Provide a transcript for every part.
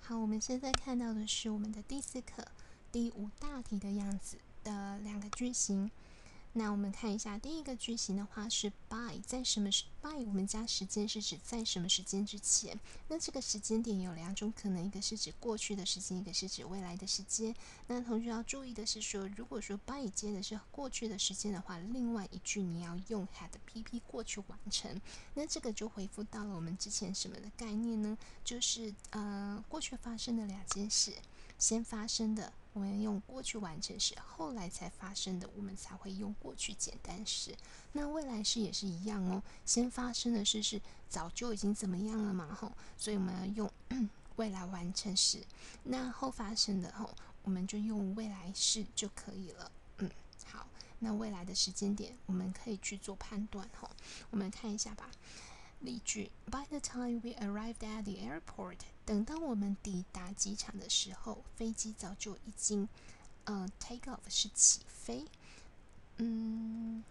好，我们现在看到的是我们的第4课第5大题的样子的2个句型。那我们看一下第一个句型的话是 by， 在什么by 我们加时间是指在什么时间之前。那这个时间点有2种可能，一个是指过去的时间，一个是指未来的时间。那同学要注意的是说，如果说 by 接的是过去的时间的话，另外一句你要用 had PP 过去完成。那这个就回复到了我们之前什么的概念呢？就是过去发生的2件事，先发生的我们用过去完成时，后来才发生的我们才会用过去简单时。那未来式也是一样哦，先发生的事是早就已经怎么样了嘛，所以我们要用未来完成时。那后发生的我们就用未来式就可以了。好，那未来的时间点我们可以去做判断。我们看一下吧。例句 By the time we arrived at the airport， 等到我们抵达机场的时候，飞机早就已经take off 是起飞。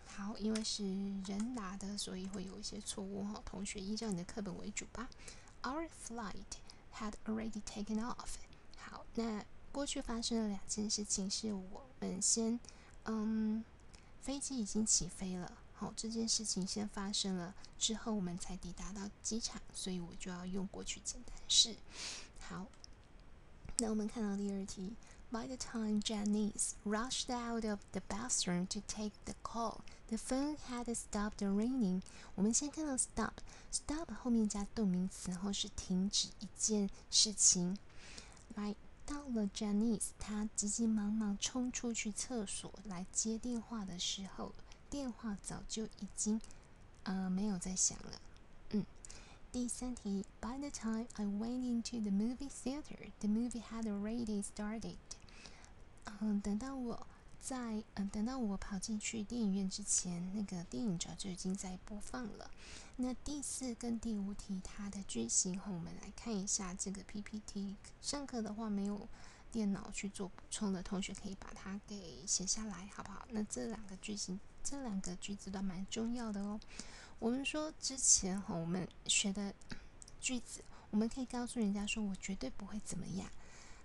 好，因为是人拿的，所以会有一些错误。同学依照你的课本为主吧。Our flight had already taken off。 好，那过去发生了2件事情，是我们先飞机已经起飞了，这件事情先发生了之后我们才抵达到机场，所以我就要用过去简单式。好，那我们看到第2题。By the time Janice rushed out of the bathroom to take the call, the phone had stopped ringing。 我们先看到 stop 后面加动名词，然后是停止一件事情。到了 Janice 她急急忙忙冲出去厕所来接电话的时候，电话早就已经没有在响了。第3题 By the time I went into the movie theater, the movie had already started。 等到我跑进去电影院之前，那个电影早就已经在播放了。那第4跟第5题它的句型我们来看一下这个 PPT。 上课的话没有电脑去做补充的同学可以把它给写下来，好不好？那这2个句型，这2个句子都蛮重要的哦。我们说之前我们学的句子，我们可以告诉人家说我绝对不会怎么样。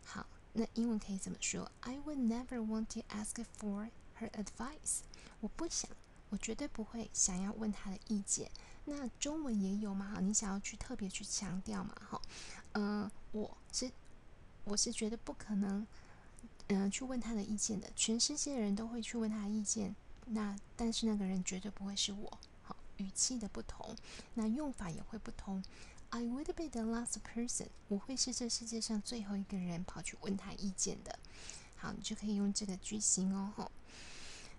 好，那英文可以怎么说？ I would never want to ask for her advice。 我绝对不会想要问她的意见。那中文也有嘛，你想要去特别去强调嘛，我是绝对不可能去问她的意见的。全世界的人都会去问她的意见，但是那个人绝对不会是我。语气的不同，那用法也会不同。I would be the last person， 我会是这世界上最后一个人跑去问他意见的。好，你就可以用这个句型哦。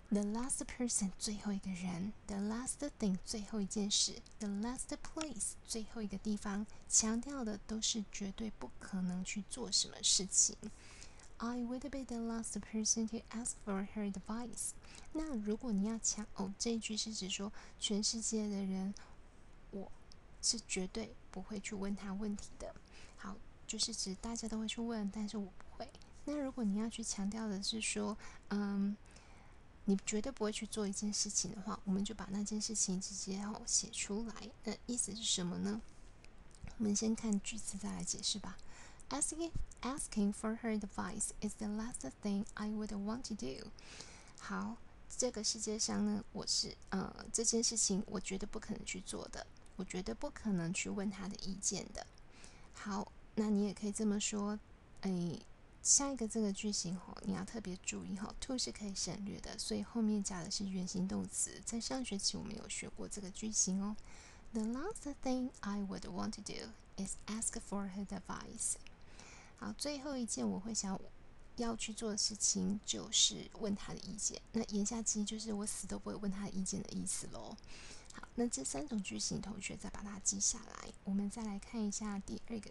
The last person， 最后一个人。The last thing， 最后一件事。The last place， 最后一个地方。强调的都是绝对不可能去做什么事情。I would be the last person to ask for her advice。 那如果你要这一句是指说全世界的人，我是绝对不会去问他问题的。好，就是指大家都会去问，但是我不会。那如果你要去强调的是说你绝对不会去做一件事情的话，我们就把那件事情直接写出来。那意思是什么呢？我们先看句子再来解释吧。Asking for her advice is the last thing I would want to do。 好，这个世界上呢，我是这件事情我绝对不可能去做的，我绝对不可能去问他的意见的。好，那你也可以这么说。下一个这个句型你要特别注意to 是可以省略的，所以后面加的是原形动词。在上学期我们有学过这个句型哦。The last thing I would want to do is ask for her advice。 好，最后一件我会想要去做的事情就是问他的意见。那言下之意就是我死都不会问他的意见的意思咯。好，那这3种句型同学再把它记下来。我们再来看一下第2个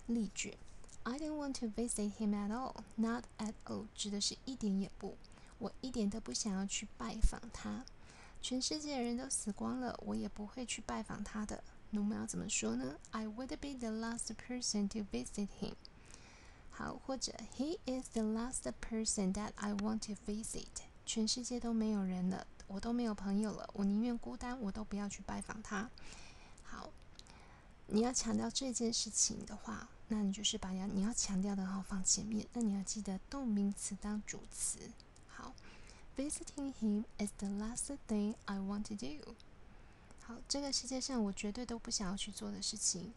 例句。I don't want to visit him at all。 Not at all 指的是一点也不，我一点都不想要去拜访他。全世界的人都死光了，我也不会去拜访他的。那我们要怎么说呢？ I would be the last person to visit him。 好，或者 He is the last person that I want to visit。 全世界都没有人了，我都没有朋友了，我宁愿孤单，我都不要去拜访他。好，你要强调这件事情的话，那你就是把你要强调的放前面。那你要记得动名词当主词。好 ，Visiting him is the last thing I want to do。好，这个世界上我绝对都不想要去做的事情，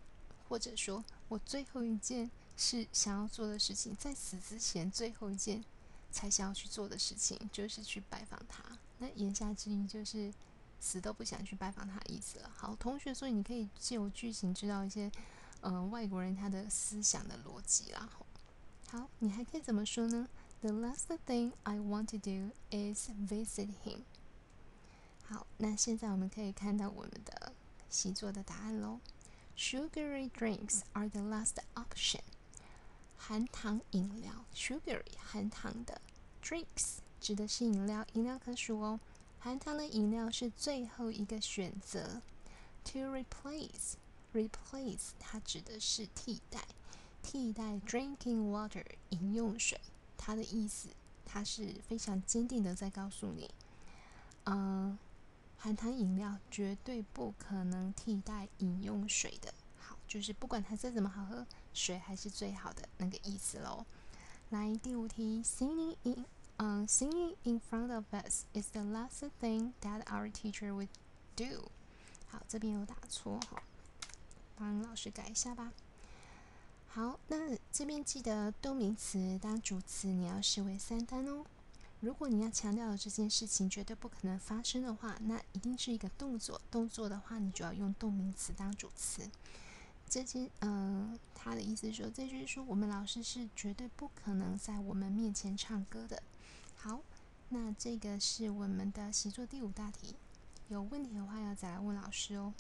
或者说我最后一件是想要做的事情，在死之前最后一件才想要去做的事情，就是去拜访他。那言下之意就是死都不想去拜访他的意思了。好，同学，所以你可以借由句型知道一些外国人他的思想的逻辑啦。好，你还可以怎么说呢？ The last thing I want to do is visit him。 好，那现在我们可以看到我们的习作的答案咯。 Sugary drinks are the last option。 含糖饮料 sugary 含糖的， drinks 指的是饮料，饮料可数哦。含糖的饮料是最后一个选择。 To replace 它指的是替代，替代 drinking water 饮用水。它的意思，它是非常坚定的在告诉你，含糖饮料绝对不可能替代饮用水的。好，就是不管它再怎么好喝，水还是最好的那个意思咯。来，第5题 ，Singing in front of us is the last thing that our teacher would do。 好，这边有打错哈，帮老师改一下吧。好，那这边记得动名词当主词，你要视为3单哦。如果你要强调的这件事情绝对不可能发生的话，那一定是一个动作。动作的话，你就要用动名词当主词。他的意思是说，这就是说我们老师是绝对不可能在我们面前唱歌的。好，那这个是我们的习作第5大题。有问题的话要再来问老师哦。